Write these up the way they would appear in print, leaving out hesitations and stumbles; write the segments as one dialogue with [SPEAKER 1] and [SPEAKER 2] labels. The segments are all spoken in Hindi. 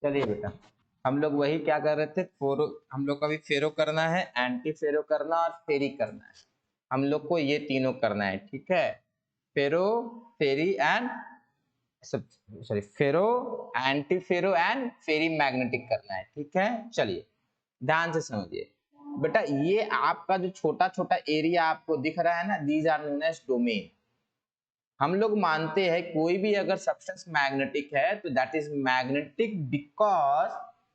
[SPEAKER 1] चलिए बेटा, हम लोग वही क्या कर रहे थे, फोरो हम लोग को अभी फेरो करना है, एंटी फेरो करना और फेरी करना है। हम लोग को ये तीनों करना है, ठीक है। Ferro, ferri and sorry ferro, anti ferro and ferri magnetic करना है, ठीक है। चलिए ध्यान से समझिए बेटा, ये आपका जो छोटा छोटा एरिया आपको दिख रहा है ना, these are known as domain. हम लोग मानते हैं कोई भी अगर सब्सटेंस मैग्नेटिक है तो that is magnetic because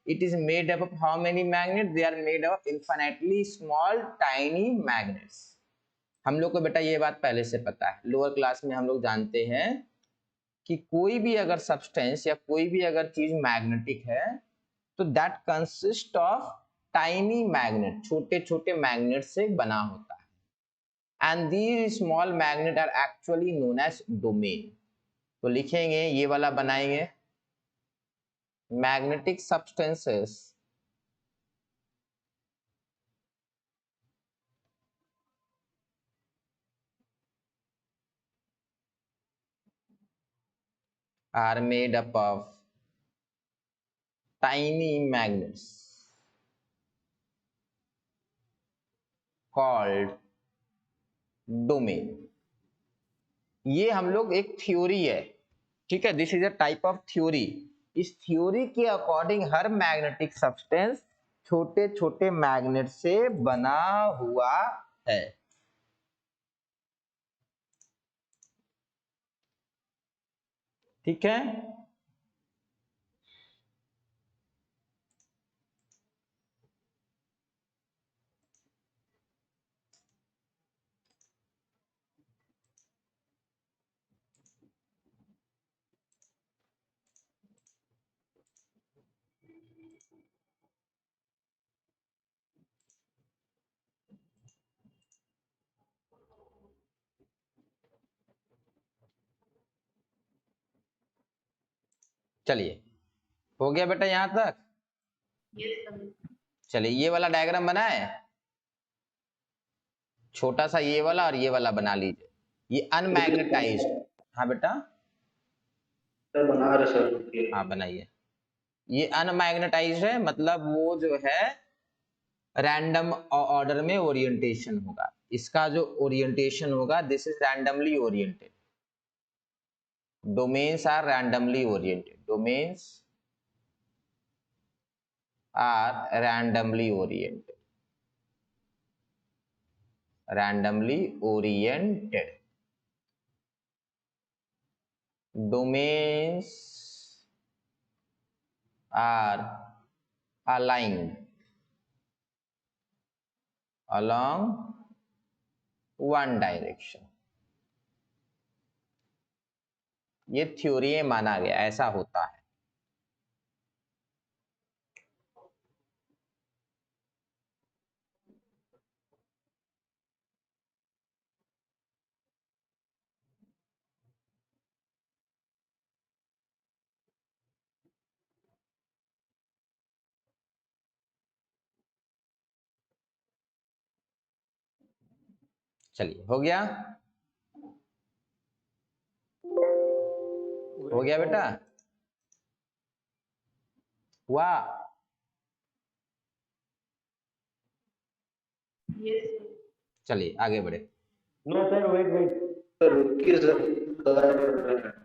[SPEAKER 1] it is made up of how many magnet, they are made up of infinitely small tiny magnets. हम लोग को बेटा ये बात पहले से पता है, लोअर क्लास में हम लोग जानते हैं कि कोई भी अगर सब्सटेंस या कोई भी अगर चीज मैग्नेटिक है तो that consist of tiny magnet, छोटे छोटे मैग्नेट से बना होता है। and these small magnet are actually known as domain। तो लिखेंगे ये वाला बनाएंगे, magnetic substances are made up of tiny magnets called domain। ये हम लोग एक थ्योरी है, ठीक है, this is a type of theory. इस थ्योरी के अकॉर्डिंग हर मैग्नेटिक सब्सटेंस छोटे छोटे मैग्नेट से बना हुआ है। ठीक है, चलिए हो गया बेटा यहां तक। चलिए ये वाला डायग्राम बनाए, छोटा सा ये वाला और ये वाला बना लीजिए, ये अनमैग्नेटाइज्ड। हाँ बेटा,
[SPEAKER 2] सर बना रहे सर।
[SPEAKER 1] हाँ बनाइए। ये अनमैग्नेटाइज्ड है, मतलब वो जो है रैंडम ऑर्डर में ओरिएंटेशन होगा, इसका जो ओरिएंटेशन होगा this is randomly oriented. Domains are randomly oriented, domains are randomly oriented, randomly oriented domains are aligned along one direction। ये थ्योरी में माना गया, ऐसा होता है। चलिए हो गया, हो गया बेटा, वाह। चलिए आगे बढ़े।
[SPEAKER 2] No sir wait wait sir, रुकिए सर।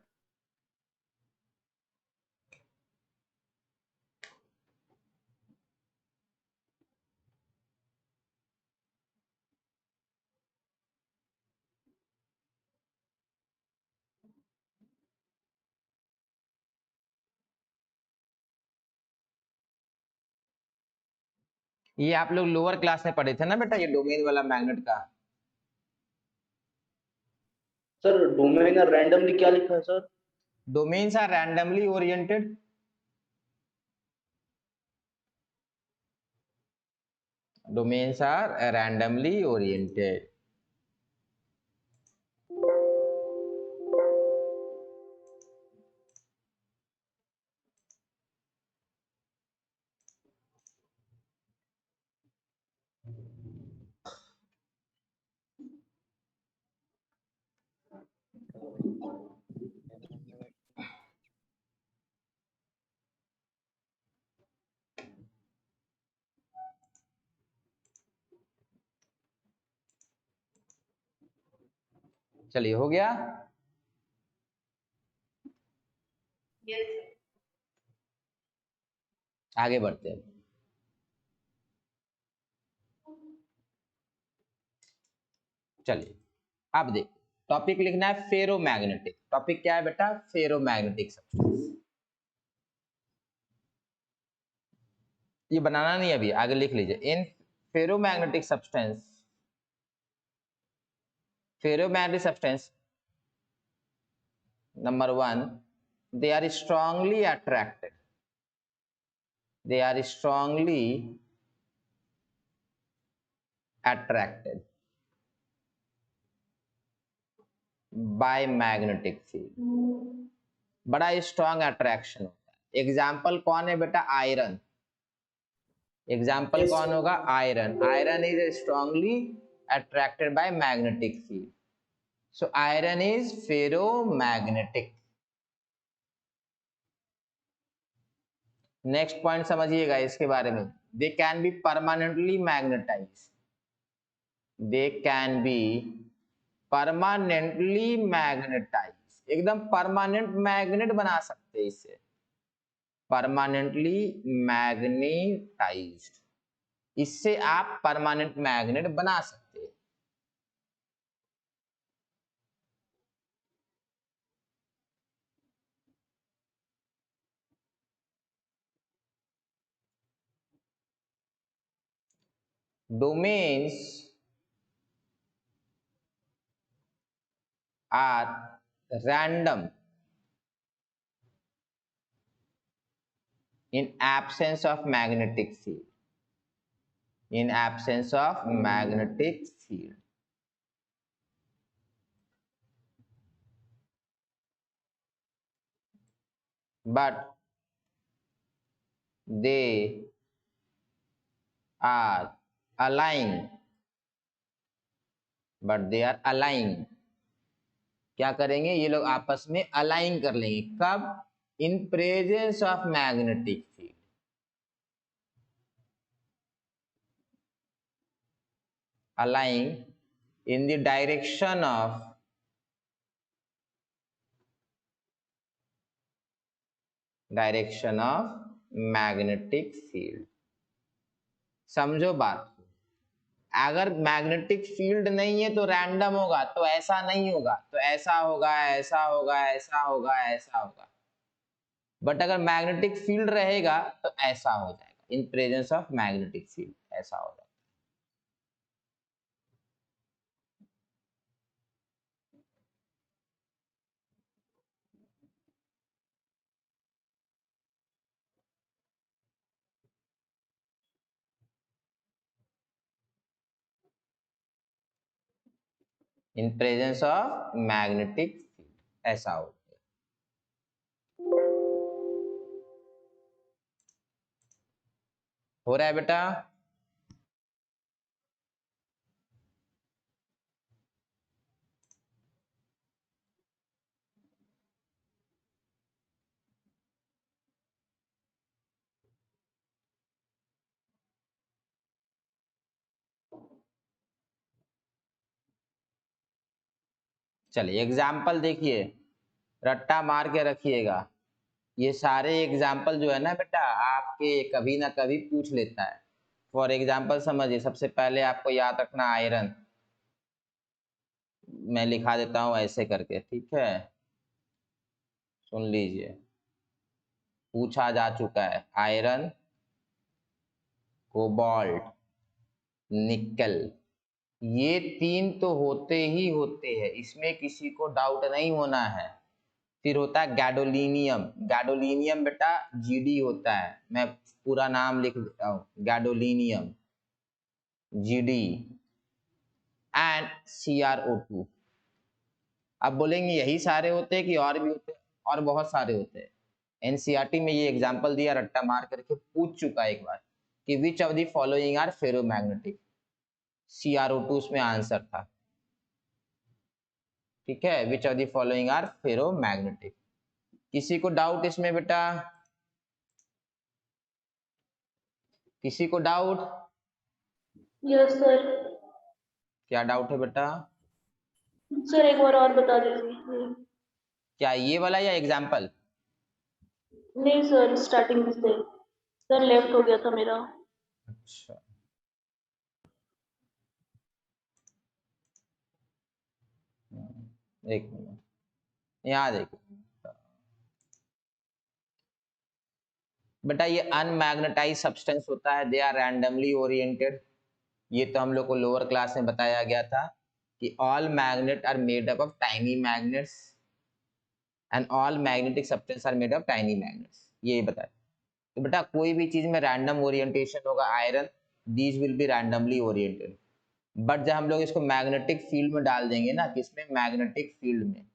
[SPEAKER 1] ये आप लोग लोअर क्लास में पढ़े थे ना बेटा, ये डोमेन वाला मैग्नेट का।
[SPEAKER 2] सर डोमेन रैंडमली क्या लिखा है sir?
[SPEAKER 1] Domains are randomly oriented, domains are randomly oriented. चलिए हो गया।
[SPEAKER 3] Yes.
[SPEAKER 1] आगे बढ़ते हैं। चलिए अब देख, टॉपिक लिखना है फेरोमैग्नेटिक। टॉपिक क्या है बेटा? Ferromagnetic substance. ये बनाना नहीं अभी, आगे लिख लीजिए। In ferromagnetic substance, ferromagnetic substance, number one, they are strongly attracted, they are strongly attracted by magnetic field। बड़ा स्ट्रॉन्ग अट्रैक्शन होता है। एग्जाम्पल कौन है बेटा? आयरन। एग्जाम्पल
[SPEAKER 2] Yes,
[SPEAKER 1] कौन
[SPEAKER 2] sir.
[SPEAKER 1] होगा? Iron. Iron is strongly attracted by magnetic field, so iron is ferromagnetic। Next point समझिएगा इसके बारे में। They can be permanently magnetize, they can be permanently magnetize, एकदम परमानेंट मैग्नेट बना सकते हैं इसे, परमानेंटली मैग्नेटाइज्ड, इससे आप परमानेंट मैग्नेट बना सकते हैं। Domains are random in absence of magnetic field, in absence of magnetic field। But they are aligned, but they are aligned। क्या करेंगे ये लोग? आपस में अलाइन कर लेंगे। कब? In presence of magnetic field, align in the direction of magnetic field. समझो बात, अगर मैग्नेटिक फील्ड नहीं है तो रैंडम होगा, तो ऐसा नहीं होगा, तो ऐसा होगा, ऐसा होगा, ऐसा होगा, ऐसा होगा। बट अगर मैग्नेटिक फील्ड रहेगा तो ऐसा हो जाएगा, in presence of magnetic field ऐसा हो जाएगा। In presence of magnetic field ऐसा हो जाएगा। हो रहा है बेटा? चलिए एग्जाम्पल देखिए, रट्टा मार के रखिएगा। ये सारे एग्जाम्पल जो है ना बेटा, आपके कभी ना कभी पूछ लेता है। फॉर एग्जाम्पल समझिए, सबसे पहले आपको याद रखना आयरन, मैं लिखा देता हूं ऐसे करके, ठीक है? सुन लीजिए, पूछा जा चुका है आयरन, कोबाल्ट, निकल, ये तीन तो होते ही होते हैं, इसमें किसी को डाउट नहीं होना है। फिर होता है गैडोलिनियम। गैडोलिनियम बेटा जीडी होता है, मैं पूरा नाम लिख देता हूँ, गैडोलिनियम, जीडी एंड CrO2। अब बोलेंगे यही सारे होते हैं कि और भी होते हैं? और बहुत सारे होते हैं। एनसीईआरटी में ये एग्जांपल दिया, रट्टा मार करके पूछ चुका एक बार कि which of the following are ferromagnetic. CrO2 उसमें आंसर था, ठीक है? Which of the following are ferromagnetic. किसी को डाउट इसमें बेटा? किसी को डाउट?
[SPEAKER 3] Yes, sir.
[SPEAKER 1] क्या डाउट है बेटा?
[SPEAKER 3] सर एक बार और बता दीजिए।
[SPEAKER 1] क्या ये वाला या एग्जाम्पल?
[SPEAKER 3] नहीं सर, स्टार्टिंग से सर लेफ्ट हो गया था मेरा।
[SPEAKER 1] अच्छा, एक मिनट, यहाँ देखो बेटा, ये अनमैग्नेटाइज सब्सटेंस होता है, दे आर रैंडमली ओरिएंटेड। ये तो हम लोग को लोअर क्लास में बताया गया था कि all magnet are made up of tiny magnets and all magnetic substance are made of tiny magnets, ये बताया। तो बेटा कोई भी चीज में रैंडम ओरिएंटेशन होगा, iron these will be randomly oriented. But जब हम लोग इसको मैग्नेटिक फील्ड में डाल देंगे ना, किसमें? मैग्नेटिक फील्ड में,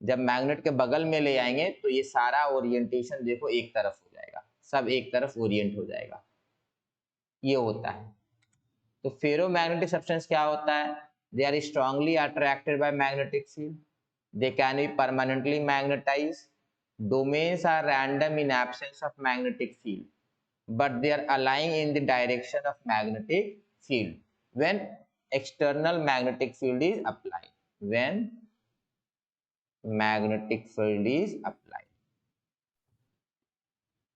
[SPEAKER 1] जब मैग्नेट के बगल में ले आएंगे तो ये सारा ओरिएंटेशन देखो एक तरफ हो जाएगा, सब एक तरफ ओरिएंट हो जाएगा, ये होता है। तो फेरोमैग्नेटिक सब्सटेंस क्या होता है? They are strongly attracted by magnetic field, they can be permanently magnetized, domains are random in absence of magnetic field, but they are aligning in the direction of magnetic field when external magnetic field is applied. When magnetic field is applied.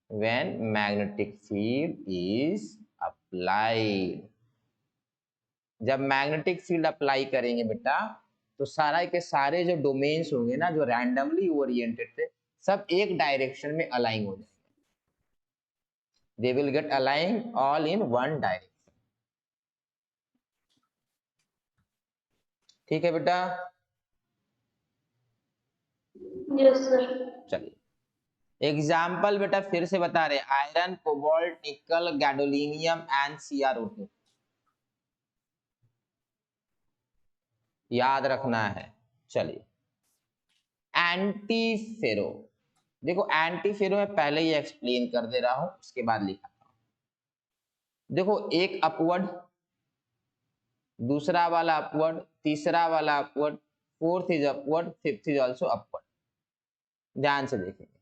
[SPEAKER 1] When magnetic field is applied. जब मैग्नेटिक फील्ड अप्लाई करेंगे बेटा, तो सारा के सारे जो डोमेन्स होंगे ना, जो रैंडमली ओरिएंटेड थे, सब एक डायरेक्शन में अलाइन हो जाएंगे। They will get aligned all in one direction. ठीक है बेटा?
[SPEAKER 3] Yes sir.
[SPEAKER 1] चलिए एग्जाम्पल बेटा फिर से बता रहे, आयरन, कोबाल्ट, निकल, गैडोलिनियम एंड CrO2, याद रखना है। चलिए एंटी फेरो, देखो एंटी फेरो मैं पहले ही एक्सप्लेन कर दे रहा हूं, उसके बाद लिखा था। देखो एक अपवर्ड, दूसरा वाला अपवर्ड, तीसरा वाला upward, fourth is upward, fifth is also upward. ध्यान से देखेंगे,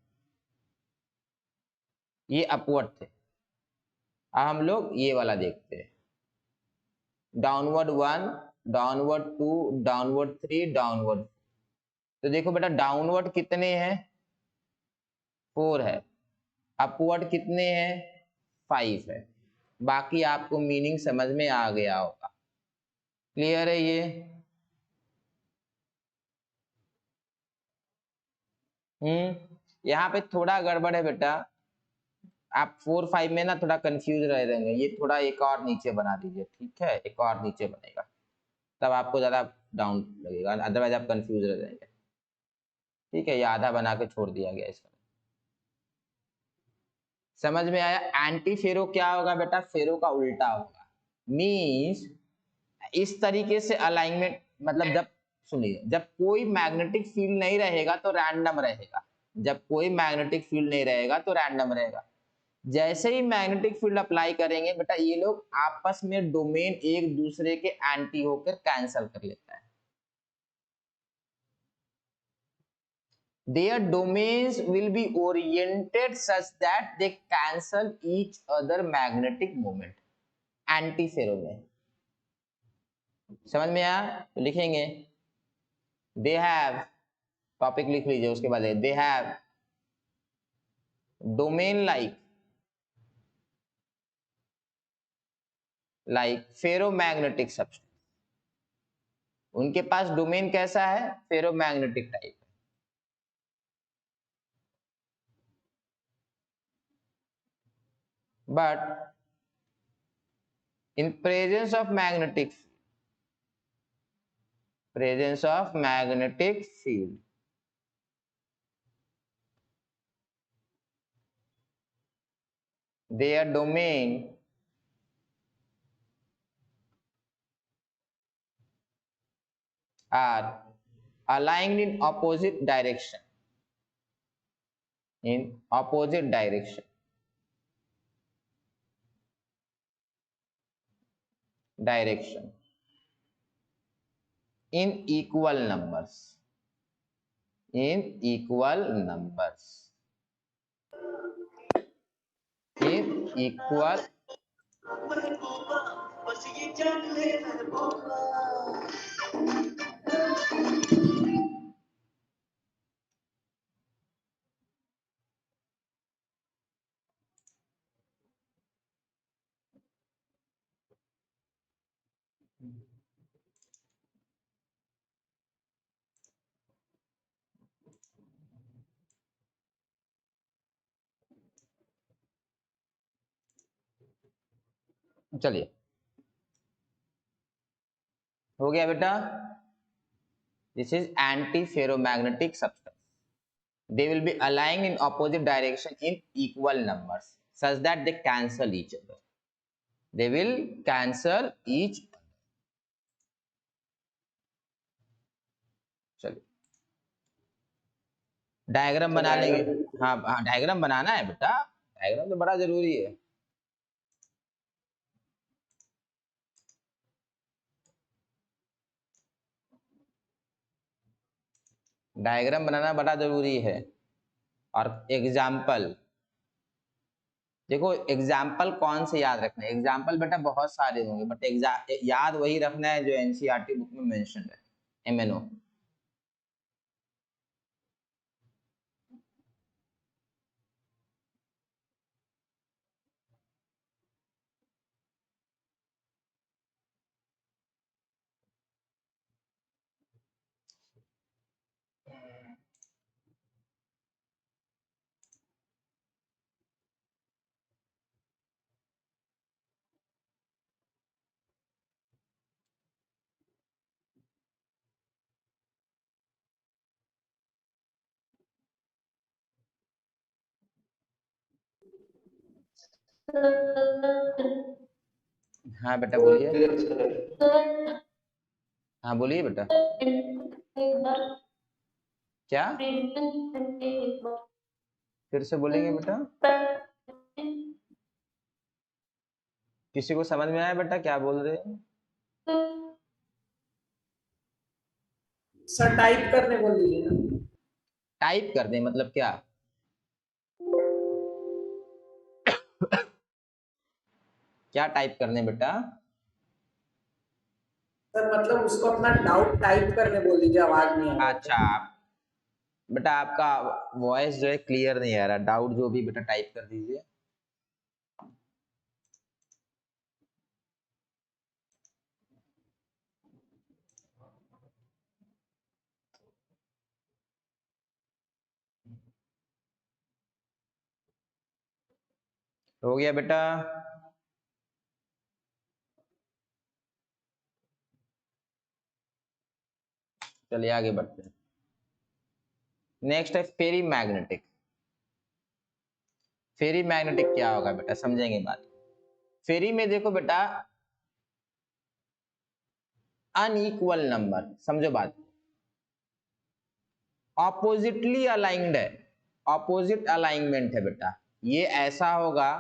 [SPEAKER 1] ये अपवर्ड थे। अब हम लोग ये वाला देखते हैं, डाउनवर्ड 1, डाउनवर्ड 2, डाउनवर्ड 3, डाउनवर्ड। तो देखो बेटा डाउनवर्ड कितने हैं? 4 है। अपवर्ड कितने हैं? 5 है। बाकी आपको मीनिंग समझ में आ गया होगा, क्लियर है ये? यहाँ पे थोड़ा गड़बड़ है बेटा, आप 4, 5 में ना थोड़ा कंफ्यूज रह रहेंगे, ये थोड़ा एक और नीचे बना दीजिए, ठीक है? एक और नीचे बनेगा, तब आपको ज्यादा डाउन लगेगा, अदरवाइज आप कंफ्यूज रह जाएंगे। ठीक है, ये आधा बना के छोड़ दिया गया इसका। समझ में आया? एंटी फेरो क्या होगा बेटा? फेरो का उल्टा होगा, मींस इस तरीके से अलाइनमेंट, मतलब जब सुनिए, जब कोई मैग्नेटिक फील्ड नहीं रहेगा तो रैंडम रहेगा, जब कोई मैग्नेटिक फील्ड नहीं रहेगा तो रैंडम रहेगा। जैसे ही मैग्नेटिक फील्ड अप्लाई करेंगे बेटा, ये लोग आपस में डोमेन एक दूसरे के एंटी होकर कैंसल कर लेता है। Their domains will be oriented such that they cancel each other magnetic moment. Anti ferro में समझ में आया? तो लिखेंगे दे हैव, टॉपिक लिख लीजिए, उसके बाद they have domain like ferromagnetic substance. उनके पास डोमेन कैसा है? Ferromagnetic type. But in presence of magnetic field, their domain are aligned in opposite direction, in equal numbers, in equal चलिए हो गया बेटा। This is anti ferromagnetic substance, they will be aligned in opposite direction in equal numbers such that they cancel each other, they will cancel each other। चलिए डायग्राम बना लेंगे। हाँ हाँ डायग्राम बनाना है बेटा, डायग्राम तो बड़ा जरूरी है। डायग्राम बनाना बड़ा जरूरी है। और एग्जाम्पल देखो, एग्जाम्पल कौन से याद रखना है? एग्जाम्पल बेटा बहुत सारे होंगे, बट याद वही रखना है जो एनसीईआरटी बुक में मेंशन है, एमएनओ। हाँ बेटा बोलिए। हाँ बोलिए बेटा। क्या फिर से बोलेंगे बेटा? किसी को समझ में आया बेटा क्या बोल रहे हैं?
[SPEAKER 2] सर टाइप करने बोल दीजिए ना।
[SPEAKER 1] टाइप कर दे मतलब क्या? क्या टाइप करने बेटा?
[SPEAKER 2] सर मतलब उसको अपना डाउट टाइप करने बोल दीजिए, आवाज नहीं आ रहा।
[SPEAKER 1] अच्छा बेटा आपका वॉइस जो है क्लियर नहीं आ रहा, डाउट जो भी बेटा टाइप कर दीजिए। हो गया बेटा? चलिए आगे बढ़ते हैं। नेक्स्ट है फेरी मैग्नेटिक। फेरी मैग्नेटिक क्या होगा बेटा, समझेंगे बात। फेरी में देखो बेटा अनइक्वल नंबर, समझो बात, ऑपोजिटली अलाइंड है, ऑपोजिट अलाइनमेंट है बेटा। ये ऐसा होगा,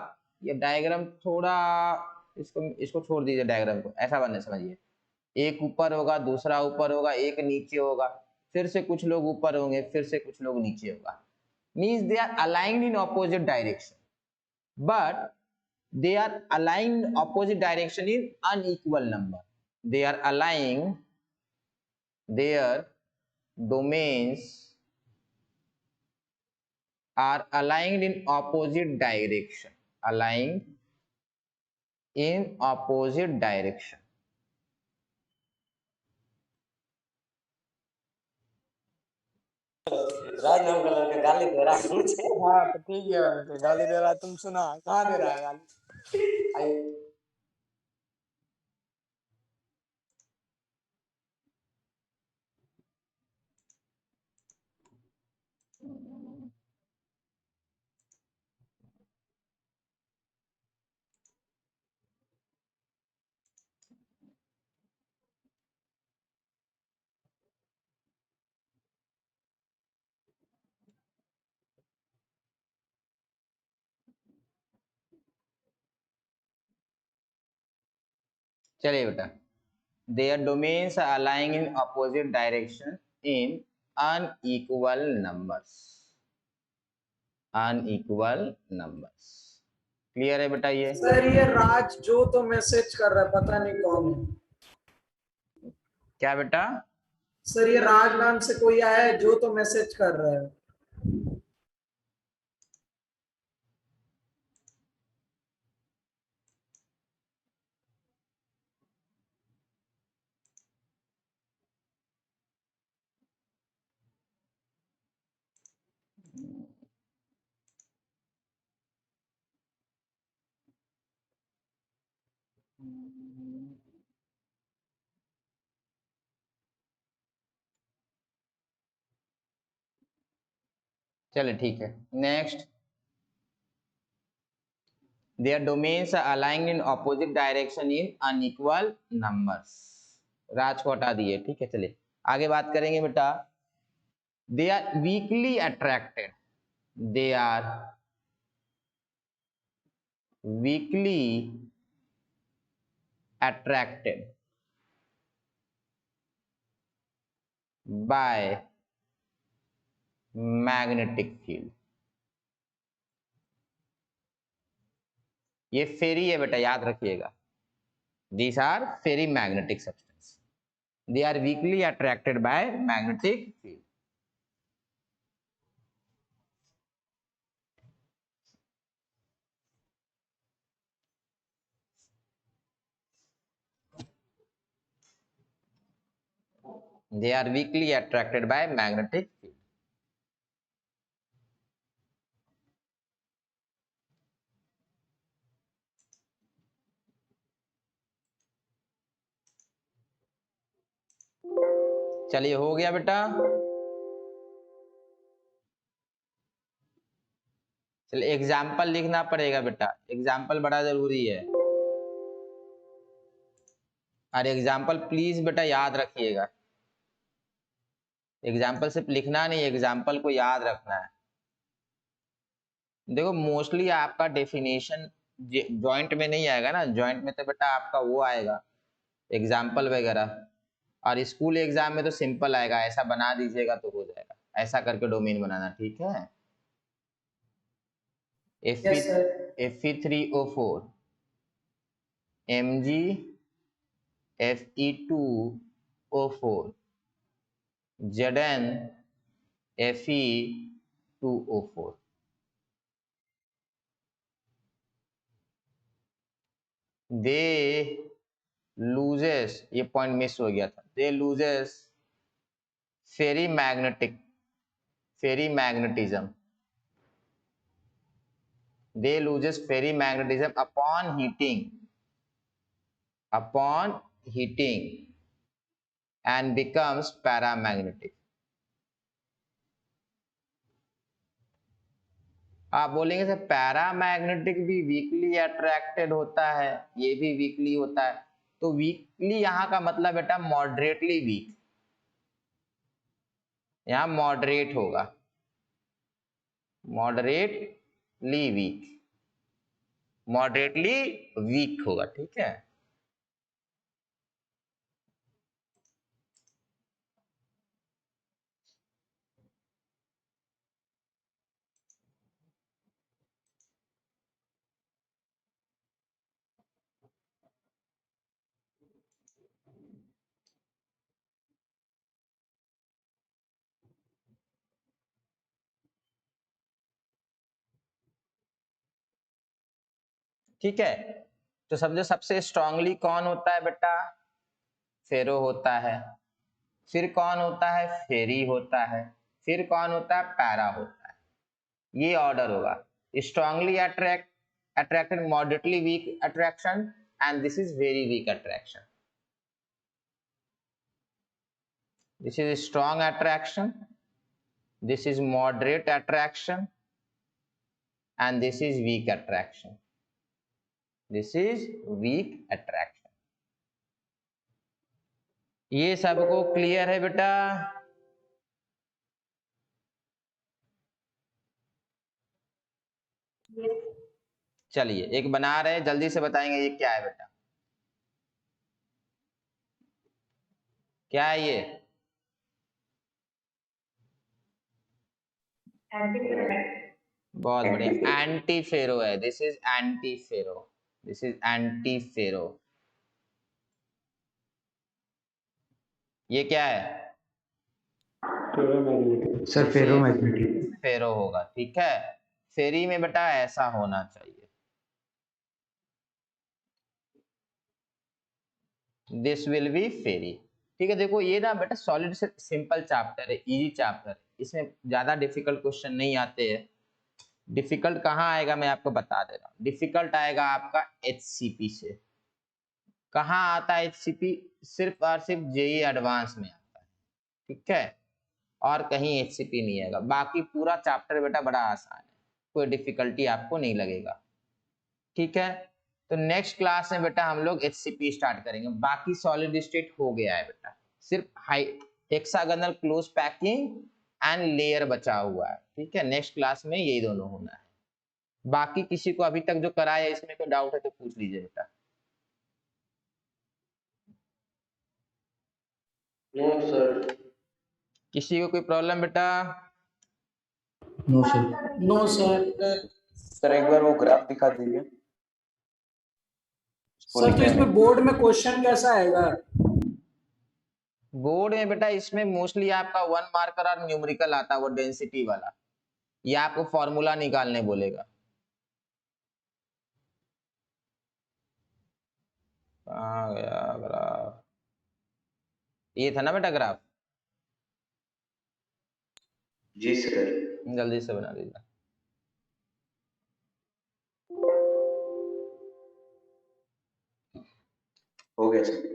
[SPEAKER 1] ये डायग्राम थोड़ा इसको छोड़ दीजिए, डायग्राम को ऐसा बनने समझिए। एक ऊपर होगा, दूसरा ऊपर होगा, एक नीचे होगा, फिर से कुछ लोग ऊपर होंगे, फिर से कुछ लोग नीचे होगा। Means they are aligned in opposite direction, but they are aligned opposite direction in unequal number. They are aligned, their domains are aligned in opposite direction, aligned in opposite direction।
[SPEAKER 4] Rajnagar लड़का गाली दे रहा है मुझे। हाँ तो ठीक है, गाली दे रहा है, तुम सुना कहाँ दे रहा है गाली?
[SPEAKER 1] चलिए बेटा, their domains are aligned in opposite direction in unequal numbers, unequal numbers। Clear है बेटा? ये
[SPEAKER 2] सर ये राज जो तो मैसेज कर रहा है, पता नहीं कौन है।
[SPEAKER 1] क्या बेटा?
[SPEAKER 2] सर ये राज नाम से कोई आया है जो तो मैसेज कर रहा है।
[SPEAKER 1] चलिए ठीक है, next. Their domains are aligned in opposite direction in unequal numbers. राज को हटा दिए, ठीक है। चलिए आगे बात करेंगे बेटा। They are weakly attracted. They are weakly attracted by magnetic field. ये फेरी है बेटा, याद रखिएगा। These are ferry magnetic substance. They are weakly attracted by magnetic field. They are weakly attracted by magnetic field. चलिए हो गया बेटा। चलिए एग्जाम्पल लिखना पड़ेगा बेटा, एग्जाम्पल बड़ा जरूरी है। और एग्जाम्पल प्लीज बेटा याद रखिएगा। एग्जाम्पल सिर्फ लिखना नहीं, एग्जाम्पल को याद रखना है। देखो मोस्टली आपका डेफिनेशन जॉइंट में नहीं आएगा ना, जॉइंट में तो बेटा आपका वो आएगा एग्जाम्पल वगैरह, और स्कूल एग्जाम में तो सिंपल आएगा, ऐसा बना दीजिएगा तो हो जाएगा, ऐसा करके डोमेन बनाना, ठीक है।
[SPEAKER 2] Yes sir.
[SPEAKER 1] Fe3O4 Mg Fe2O4 Zn Fe2O4। दे लूजेस, ये पॉइंट मिस हो गया था, दे loses ferrimagnetism, they loses ferrimagnetism upon heating and becomes paramagnetic। आप बोलेंगे सर पैरामैग्नेटिक भी वीकली अट्रैक्टेड होता है, ये भी वीकली होता है, तो वीकली यहाँ का मतलब बेटा मॉडरेटली वीक, यहाँ मॉडरेट होगा, मॉडरेटली वीक होगा, ठीक है। ठीक है, तो समझो सबसे स्ट्रांगली कौन होता है बेटा, फेरो होता है, फिर कौन होता है, फेरी होता है, फिर कौन होता है, पैरा होता है। ये ऑर्डर होगा, strongly attracted, moderately weak attraction, and this is very weak attraction. This is strong attraction, this is moderate attraction, and this is weak attraction, this is weak attraction. ये सबको क्लियर है बेटा? चलिए एक बना रहे, जल्दी से बताएंगे ये क्या है बेटा, क्या है ये? बहुत बढ़िया, एंटी फेरो है, this is anti ferro, this is anti ferro. ये क्या है?
[SPEAKER 2] Ferromagnetic sir, ferromagnetic.
[SPEAKER 1] फेरो होगा, ठीक है। फेरी में बेटा ऐसा होना चाहिए, दिस विल बी फेरी। ठीक है, देखो ये ना बेटा सॉलिड से सिंपल चैप्टर है, इजी चैप्टर है, इसमें ज्यादा डिफिकल्ट क्वेश्चन नहीं आते हैं। डिफिकल्ट कहाँ आएगा मैं आपको बता दे रहा हूँ, डिफिकल्ट आएगा आपका HCP से। कहाँ आता है HCP? सिर्फ और सिर्फ जेई एडवांस में आता है, ठीक है, और कहीं HCP नहीं आएगा। बाकी पूरा चैप्टर बेटा बड़ा आसान है, कोई डिफिकल्टी आपको नहीं लगेगा, ठीक है। तो नेक्स्ट क्लास में बेटा हम लोग HCP स्टार्ट करेंगे, बाकी सॉलिड स्टेट हो गया है बेटा, सिर्फ high hexagonal close packing and layer बचा हुआ है, ठीक है। नेक्स्ट क्लास में यही दोनों होना है। बाकी किसी को अभी तक जो कराया है इसमें कोई डाउट है तो पूछ लीजिए बेटा।
[SPEAKER 2] No sir.
[SPEAKER 1] किसी को कोई प्रॉब्लम बेटा?
[SPEAKER 2] No sir.
[SPEAKER 4] No sir.
[SPEAKER 5] Sir एक बार वो ग्राफ दिखा दीजिए।
[SPEAKER 4] सर तो इसमें बोर्ड में क्वेश्चन कैसा आएगा?
[SPEAKER 1] बोर्ड में बेटा इसमें मोस्टली आपका 1 मार्कर और न्यूमेरिकल आता है, वो डेंसिटी वाला, ये आपको फॉर्मूला निकालने बोलेगा। कहाँ गया ग्राफ? ये था ना बेटा ग्राफ,
[SPEAKER 2] जी सर।
[SPEAKER 1] जल्दी से बना दीजिए।
[SPEAKER 2] हो गया सर।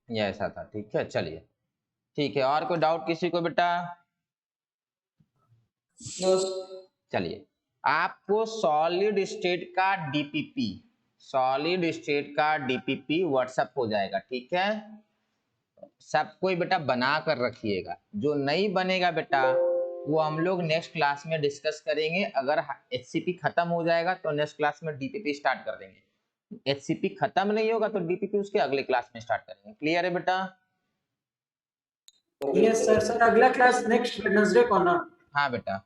[SPEAKER 1] ये ऐसा था, ठीक है, चलिए ठीक है। और कोई डाउट किसी को बेटा? चलिए, आपको सॉलिड स्टेट का डीपीपी, सॉलिड स्टेट का डीपीपी व्हाट्सएप हो जाएगा, ठीक है। सब कोई बेटा बना कर रखिएगा, जो नहीं बनेगा बेटा वो हम लोग नेक्स्ट क्लास में डिस्कस करेंगे। अगर HCP खत्म हो जाएगा तो नेक्स्ट क्लास में DPP स्टार्ट कर देंगे, HCP खत्म नहीं होगा तो DPP उसके अगले क्लास में स्टार्ट करेंगे। क्लियर है बेटा?
[SPEAKER 4] Yes sir. सर अगला क्लास नेक्स्ट वेडनेसडे को ना?
[SPEAKER 1] हाँ बेटा।